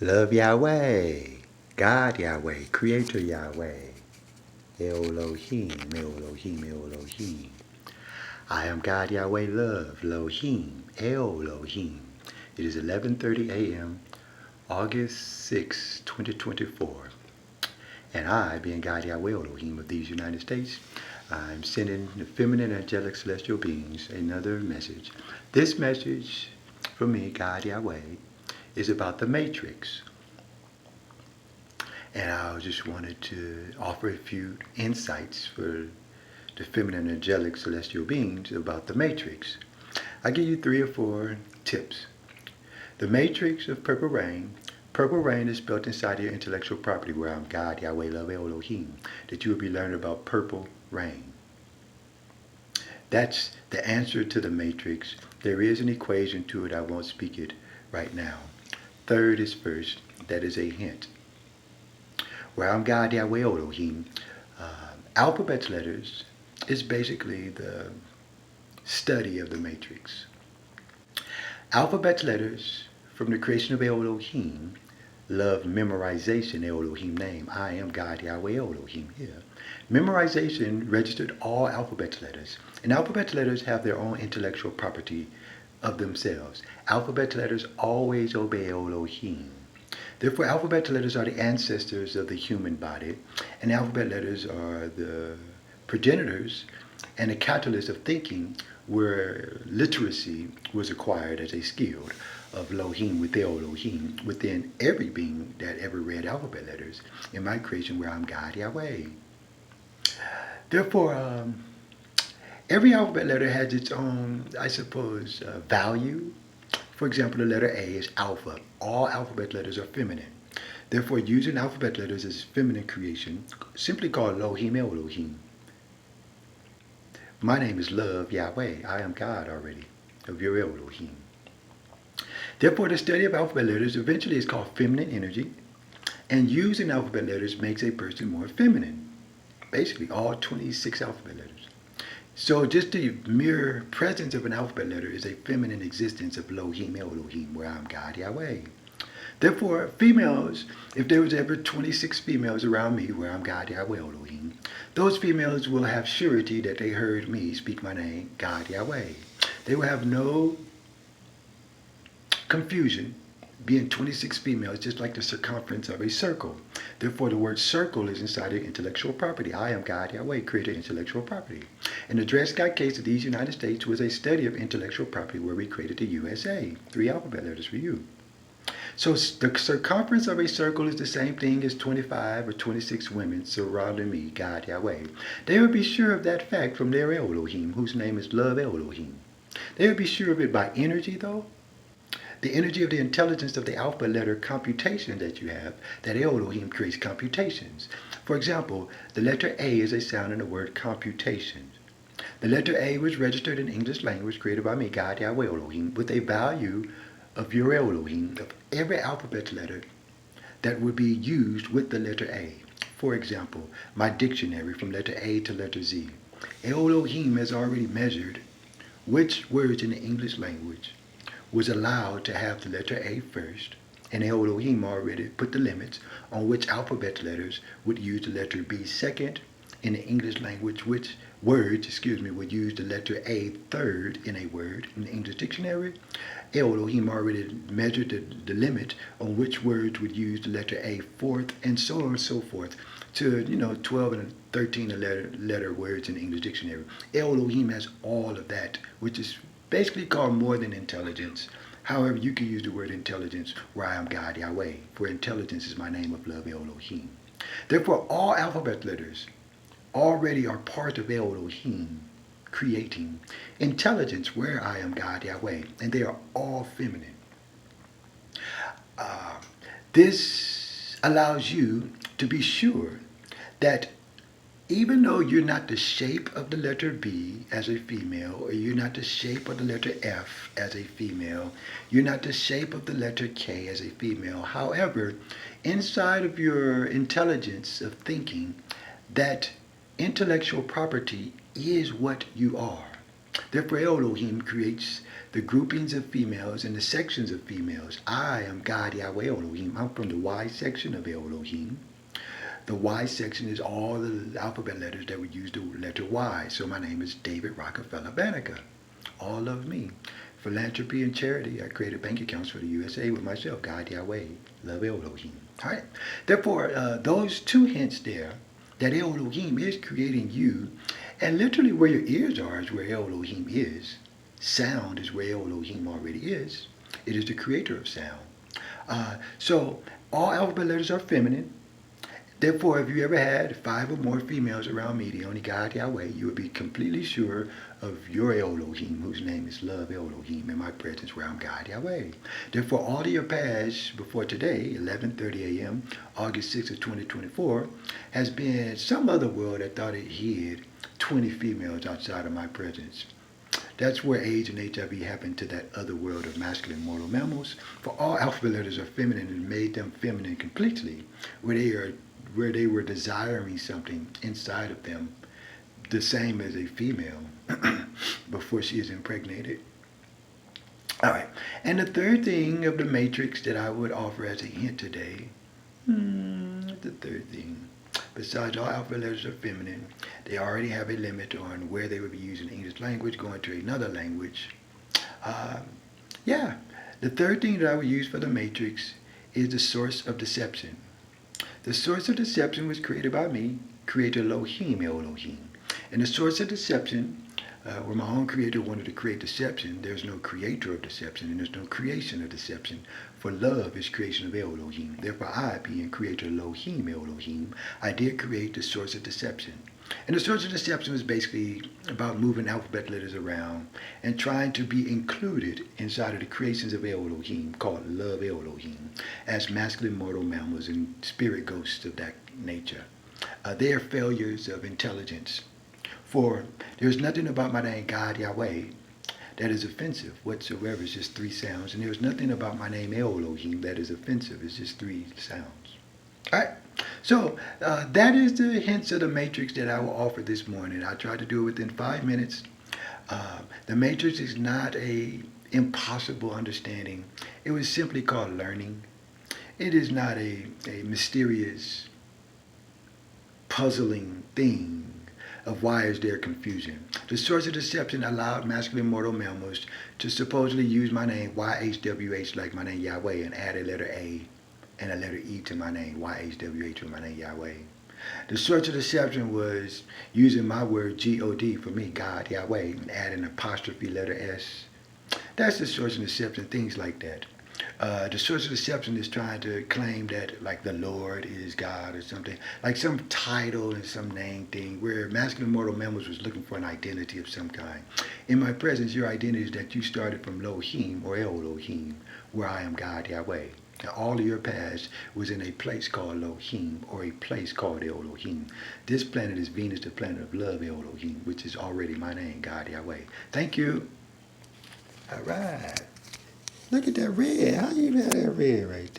Love Yahweh, God Yahweh, Creator Yahweh, Elohim, Elohim, Elohim. I am God Yahweh, love, Elohim, Elohim. It is 11:30 a.m., August 6, 2024. And I, being God Yahweh, Elohim of these United States, I'm sending the feminine angelic celestial beings another message. This message from me, God Yahweh, is about the matrix. And I just wanted to offer a few insights for the feminine angelic celestial beings about the matrix. I give you 3 or 4 tips. The matrix of purple rain. Purple rain is built inside your intellectual property where I'm God, Yahweh, Love, Elohim, that you will be learning about purple rain. That's the answer to the matrix. There is an equation to it. I won't speak it right now. Third is first. That is a hint. Where I'm God, Yahweh, Elohim. Alphabet letters is basically the study of the matrix. Alphabet letters from the creation of Elohim love memorization, Elohim name. I am God, Yahweh, Elohim here. Memorization registered all alphabet letters. And alphabet letters have their own intellectual property of themselves. Alphabet letters always obey Elohim. Therefore, alphabet letters are the ancestors of the human body, and alphabet letters are the progenitors and the catalyst of thinking where literacy was acquired as a skill of Elohim with Elohim within every being that ever read alphabet letters in my creation where I'm God Yahweh. Therefore, every alphabet letter has its own, I suppose, value. For example, the letter A is alpha. All alphabet letters are feminine. Therefore, using alphabet letters as feminine creation, simply called Elohim Elohim. My name is Love Yahweh. I am God already, of your Elohim. Therefore, the study of alphabet letters eventually is called feminine energy, and using alphabet letters makes a person more feminine. Basically, all 26 alphabet letters. So just the mere presence of an alphabet letter is a feminine existence of Elohim Elohim, where I'm God Yahweh. Therefore, females, if there was ever 26 females around me where I'm God Yahweh Elohim, those females will have surety that they heard me speak my name, God Yahweh. They will have no confusion being 26 females, just like the circumference of a circle. Therefore, the word circle is inside of intellectual property. I am God Yahweh, creator of intellectual property. And the Dred Scott case of these United States was a study of intellectual property where we created the USA. 3 alphabet letters for you. So the circumference of a circle is the same thing as 25 or 26 women surrounding me, God Yahweh. They would be sure of that fact from their Elohim, whose name is Love Elohim. They would be sure of it by energy, though. The energy of the intelligence of the alpha letter computation that you have, that Elohim creates computations. For example, the letter A is a sound in the word computation. The letter A was registered in English language created by me, God Yahweh Elohim, with a value of your Elohim, of every alphabet letter that would be used with the letter A. For example, my dictionary from letter A to letter Z. Elohim has already measured which words in the English language was allowed to have the letter A first, and Elohim already put the limits on which alphabet letters would use the letter B second in the English language, which words, would use the letter A third in a word in the English dictionary. Elohim already measured the limit on which words would use the letter A fourth, and so on and so forth, to 12 and 13 letter words in the English dictionary. Elohim has all of that, which is basically called more than intelligence. However, you can use the word intelligence where I am God Yahweh, for intelligence is my name of Love Elohim. Therefore, all alphabet letters already are part of Elohim creating intelligence where I am God Yahweh, and they are all feminine. This allows you to be sure that even though you're not the shape of the letter B as a female, or you're not the shape of the letter F as a female, you're not the shape of the letter K as a female. However, inside of your intelligence of thinking, that intellectual property is what you are. Therefore, Elohim creates the groupings of females and the sections of females. I am God Yahweh Elohim. I'm from the Y section of Elohim. The Y section is all the alphabet letters that would use the letter Y. So my name is David Rockefeller Banneker. All of me. Philanthropy and charity. I created bank accounts for the USA with myself. God Yahweh. Love Elohim. All right. Therefore, those two hints there that Elohim is creating you, and literally where your ears are is where Elohim is. Sound is where Elohim already is. It is the creator of sound. So all alphabet letters are feminine. Therefore, if you ever had 5 or more females around me, the only God Yahweh, you would be completely sure of your Elohim, whose name is Love Elohim, in my presence where I'm God Yahweh. Therefore, all of your past before today, 11:30 a.m., August 6th of 2024, has been some other world that thought it hid 20 females outside of my presence. That's where AIDS and HIV happened to that other world of masculine mortal mammals. For all alphabet letters are feminine and made them feminine completely, where they were desiring something inside of them, the same as a female before she is impregnated. All right. And the third thing of the matrix that I would offer as a hint today, the third thing, besides all alphabet letters are feminine, they already have a limit on where they would be using the English language, going to another language. The third thing that I would use for the matrix is the source of deception. The source of deception was created by me, creator Elohim. And the source of deception, where my own creator wanted to create deception, there's no creator of deception and there's no creation of deception. For love is creation of Elohim. Therefore I, being creator Elohim, I did create the source of deception. And the source of deception was basically about moving alphabet letters around and trying to be included inside of the creations of Elohim, called Love Elohim, as masculine mortal mammals and spirit ghosts of that nature. They are failures of intelligence. For there's nothing about my name, God Yahweh, that is offensive whatsoever. It's just 3 sounds. And there's nothing about my name, Elohim, that is offensive. It's just 3 sounds. All right. So that is the hints of the matrix that I will offer this morning. I tried to do it within 5 minutes. The matrix is not a impossible understanding. It was simply called learning. It is not a mysterious, puzzling thing of why is there confusion. The source of deception allowed masculine mortal mammals to supposedly use my name, YHWH, like my name Yahweh, and add a letter A and a letter E to my name, YHWH, with my name Yahweh. The source of deception was using my word G-O-D for me, God, Yahweh, and add an apostrophe letter S. That's the source of deception, things like that. The source of deception is trying to claim that, like, the Lord is God or something, like some title and some name thing, where masculine mortal mammals was looking for an identity of some kind. In my presence, your identity is that you started from Elohim or Elohim, where I am God Yahweh. And all of your past was in a place called Elohim or a place called Elohim. This planet is Venus, the planet of love, Elohim, which is already my name, God Yahweh. Thank you. All right. Look at that red. How you got that red right there?